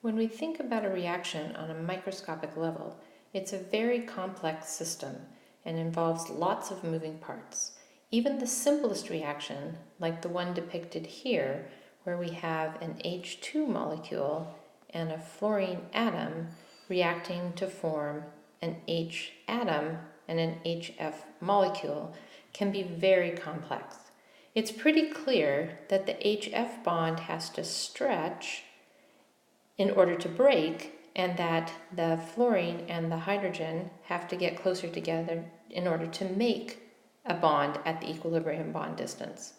When we think about a reaction on a microscopic level, it's a very complex system and involves lots of moving parts. Even the simplest reaction, like the one depicted here, where we have an H2 molecule and a fluorine atom reacting to form an H atom and an HF molecule, can be very complex. It's pretty clear that the HF bond has to stretch in order to break, and that the fluorine and the hydrogen have to get closer together in order to make a bond at the equilibrium bond distance.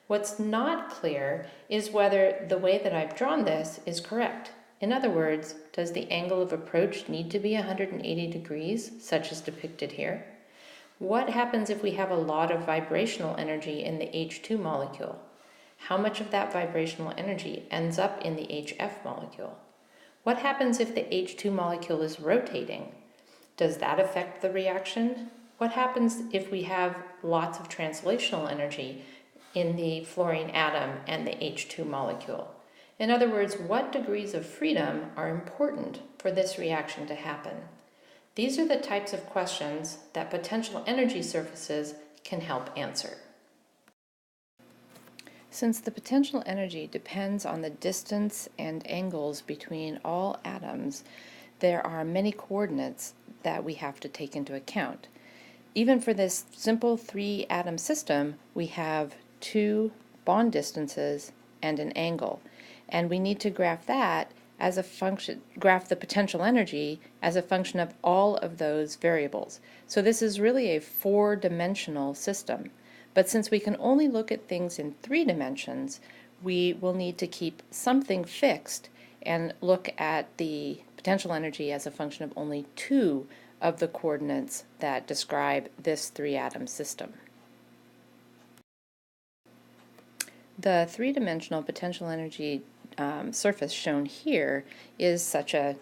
What's not clear is whether the way that I've drawn this is correct. In other words, does the angle of approach need to be 180 degrees, such as depicted here? What happens if we have a lot of vibrational energy in the H2 molecule? How much of that vibrational energy ends up in the HF molecule? What happens if the H2 molecule is rotating? Does that affect the reaction? What happens if we have lots of translational energy in the fluorine atom and the H2 molecule? In other words, what degrees of freedom are important for this reaction to happen? These are the types of questions that potential energy surfaces can help answer. Since the potential energy depends on the distance and angles between all atoms, there are many coordinates that we have to take into account. Even for this simple 3-atom system, we have 2 bond distances and an angle, and we need to graph that as a function, graph the potential energy as a function of all of those variables. So this is really a 4-dimensional system. But since we can only look at things in 3 dimensions, we will need to keep something fixed and look at the potential energy as a function of only 2 of the coordinates that describe this 3-atom system. The 3-dimensional potential energy surface shown here is such a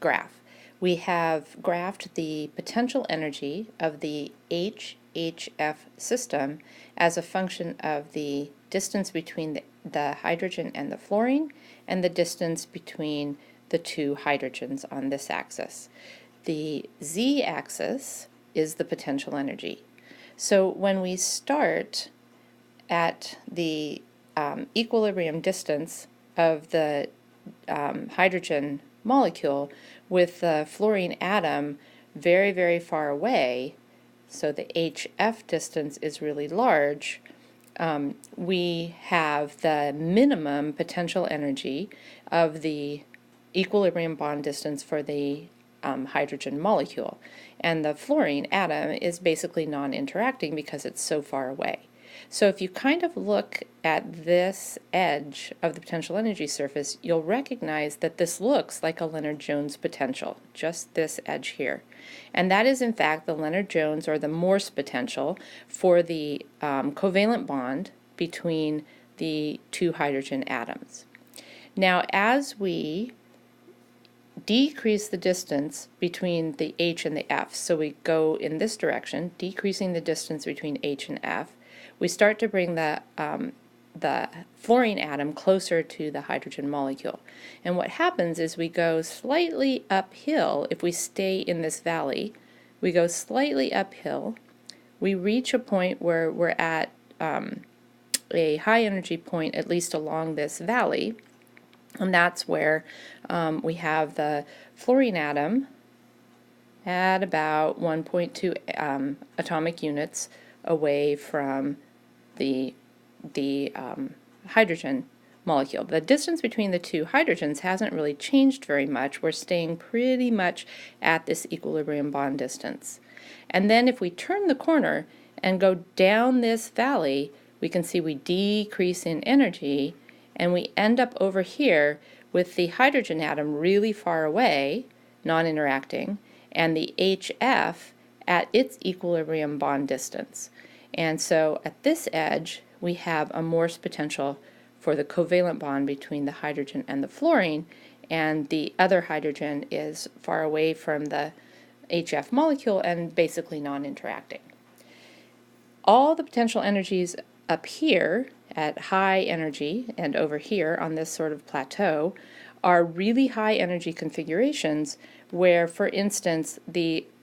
graph. We have graphed the potential energy of the HF system as a function of the distance between the hydrogen and the fluorine and the distance between the 2 hydrogens on this axis. The z-axis is the potential energy. So when we start at the equilibrium distance of the hydrogen molecule with the fluorine atom very, very far away, so the HF distance is really large, we have the minimum potential energy of the equilibrium bond distance for the hydrogen molecule. And the fluorine atom is basically non-interacting because it's so far away. So if you kind of look at this edge of the potential energy surface, you'll recognize that this looks like a Lennard-Jones potential, just this edge here. And that is in fact the Lennard-Jones or the Morse potential for the covalent bond between the 2 hydrogen atoms. Now as we decrease the distance between the H and the F, so we go in this direction, decreasing the distance between H and F, we start to bring the fluorine atom closer to the hydrogen molecule. And what happens is we go slightly uphill. If we stay in this valley, we go slightly uphill. We reach a point where we're at a high energy point, at least along this valley, and that's where we have the fluorine atom at about 1.2 atomic units away from the hydrogen molecule. The distance between the 2 hydrogens hasn't really changed very much. We're staying pretty much at this equilibrium bond distance. And then if we turn the corner and go down this valley, we can see we decrease in energy and we end up over here with the hydrogen atom really far away, non-interacting, and the HF at its equilibrium bond distance. And so at this edge, we have a Morse potential for the covalent bond between the hydrogen and the fluorine, and the other hydrogen is far away from the HF molecule and basically non-interacting. All the potential energies up here at high energy and over here on this sort of plateau are really high energy configurations where, for instance,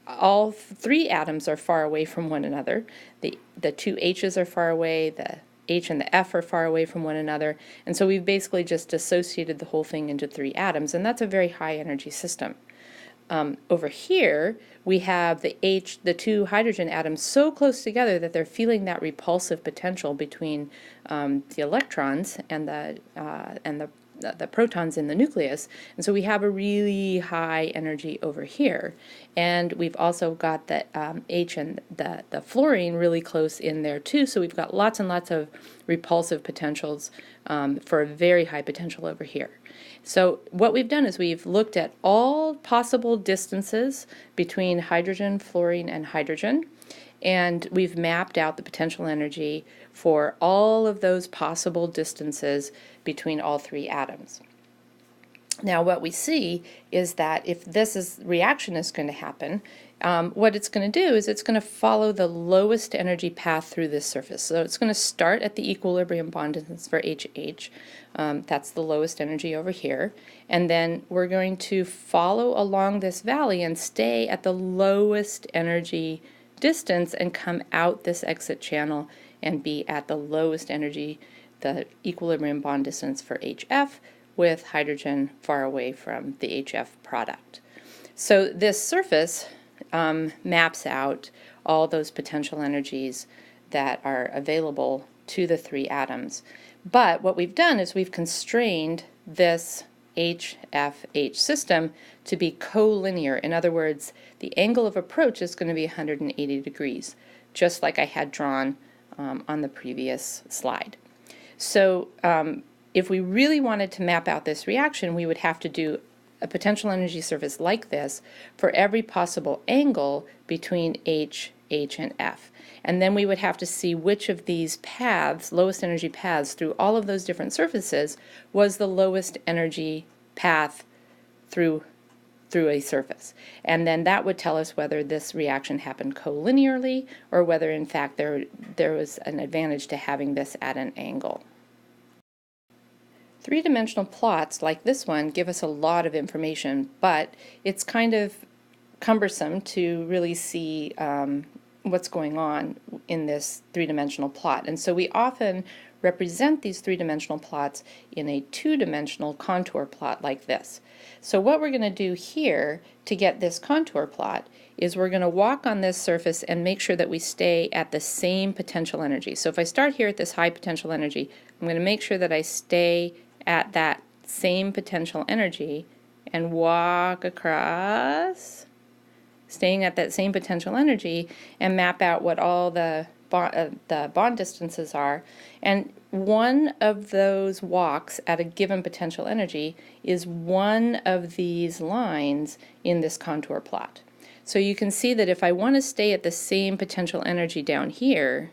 all three atoms are far away from one another. The two H's are far away, the H and the F are far away from one another, and so we've basically just dissociated the whole thing into three atoms, and that's a very high energy system. Over here, we have the two hydrogen atoms so close together that they're feeling that repulsive potential between the electrons and the protons in the nucleus, and so we have a really high energy over here. And we've also got the H and the fluorine really close in there too, so we've got lots and lots of repulsive potentials for a very high potential over here. So what we've done is we've looked at all possible distances between hydrogen, fluorine, and hydrogen, and we've mapped out the potential energy for all of those possible distances between all three atoms. Now what we see is that if this reaction is going to happen, what it's going to do is it's going to follow the lowest energy path through this surface. So it's going to start at the equilibrium bond distance for HH. That's the lowest energy over here. And then we're going to follow along this valley and stay at the lowest energy distance and come out this exit channel and be at the lowest energy, the equilibrium bond distance for HF, with hydrogen far away from the HF product. So this surface maps out all those potential energies that are available to the three atoms. But what we've done is we've constrained this HFH system to be collinear. In other words, the angle of approach is going to be 180 degrees, just like I had drawn on the previous slide. So if we really wanted to map out this reaction, we would have to do a potential energy surface like this for every possible angle between H, and F. And then we would have to see which of these paths, lowest energy paths through all of those different surfaces, was the lowest energy path through a surface. And then that would tell us whether this reaction happened collinearly or whether in fact there was an advantage to having this at an angle. Three-dimensional plots like this one give us a lot of information, but it's kind of cumbersome to really see what's going on in this three-dimensional plot. And so we often represent these three-dimensional plots in a two-dimensional contour plot like this. So what we're going to do here to get this contour plot is we're going to walk on this surface and make sure that we stay at the same potential energy. So if I start here at this high potential energy, I'm going to make sure that I stay at that same potential energy and walk across, staying at that same potential energy, and map out what all the bond distances are. And one of those walks at a given potential energy is one of these lines in this contour plot. So you can see that if I want to stay at the same potential energy down here,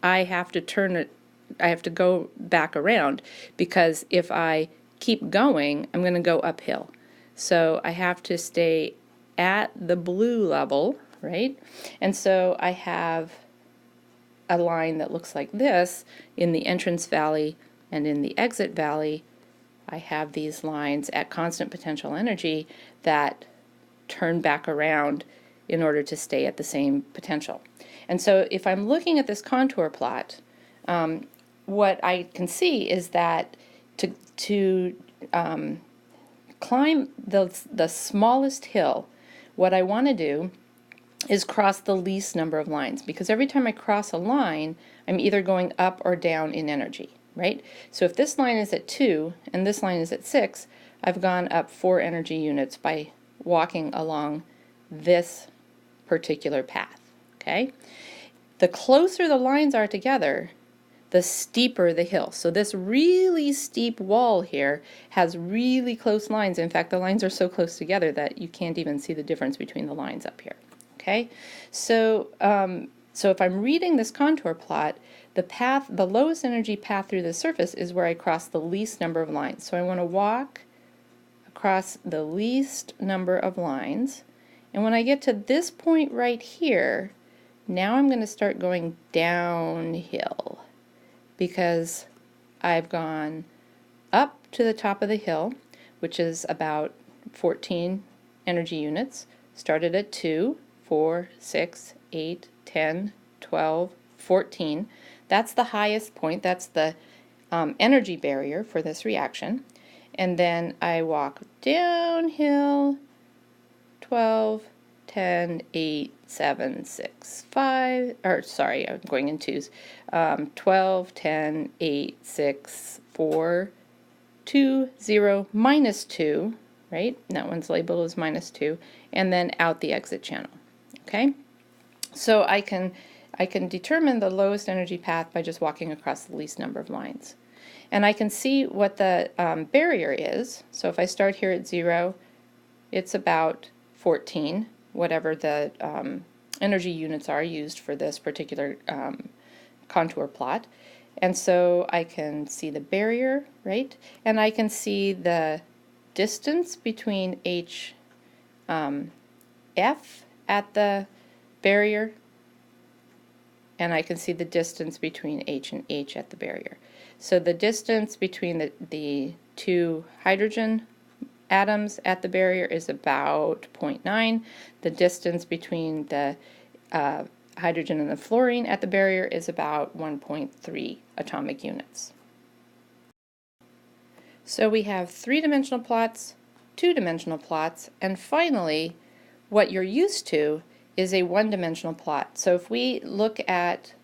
I have to go back around, because if I keep going, I'm going to go uphill. So I have to stay at the blue level, right? And so I have a line that looks like this in the entrance valley, and in the exit valley I have these lines at constant potential energy that turn back around in order to stay at the same potential. And so if I'm looking at this contour plot, what I can see is that to climb the smallest hill, what I want to do is cross the least number of lines, because every time I cross a line, I'm either going up or down in energy, right? So if this line is at 2 and this line is at 6, I've gone up 4 energy units by walking along this particular path, okay? The closer the lines are together, the steeper the hill. So this really steep wall here has really close lines. In fact, the lines are so close together that you can't even see the difference between the lines up here. Okay, so if I'm reading this contour plot, the lowest energy path through the surface is where I cross the least number of lines. So I want to walk across the least number of lines, and when I get to this point right here, now I'm going to start going downhill, because I've gone up to the top of the hill, which is about 14 energy units, started at 2, 4, 6, 8, 10, 12, 14. That's the highest point. That's the energy barrier for this reaction. And then I walk downhill 12, 10, 8, 7, 6, 5, or sorry, I'm going in twos. 12, 10, 8, 6, 4, 2, 0, minus 2, right? That one's labeled as minus 2, and then out the exit channel. Okay? So I can determine the lowest energy path by just walking across the least number of lines. And I can see what the barrier is. So if I start here at 0, it's about 14, whatever the energy units are used for this particular contour plot. And so I can see the barrier, right? And I can see the distance between F at the barrier, and I can see the distance between H and H at the barrier. So the distance between the two hydrogen atoms at the barrier is about 0.9. The distance between the hydrogen and the fluorine at the barrier is about 1.3 atomic units. So we have three-dimensional plots, two-dimensional plots, and finally, what you're used to is a one-dimensional plot. So if we look at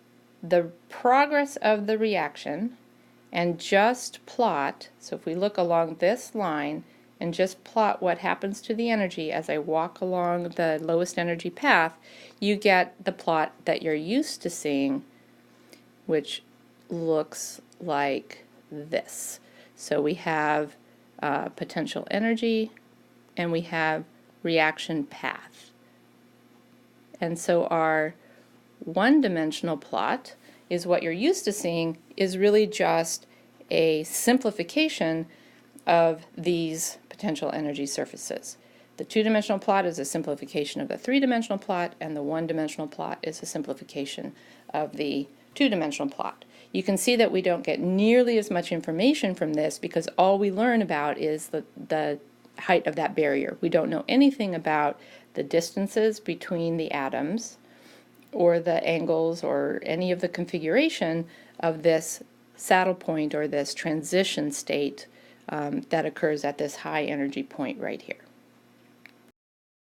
the progress of the reaction and just plot, so if we look along this line and just plot what happens to the energy as I walk along the lowest energy path, you get the plot that you're used to seeing, which looks like this. So we have potential energy and we have reaction path. And so our one-dimensional plot is what you're used to seeing, is really just a simplification of these potential energy surfaces. The two-dimensional plot is a simplification of the three-dimensional plot, and the one-dimensional plot is a simplification of the two-dimensional plot. You can see that we don't get nearly as much information from this because all we learn about is the height of that barrier. We don't know anything about the distances between the atoms or the angles or any of the configuration of this saddle point or this transition state that occurs at this high energy point right here.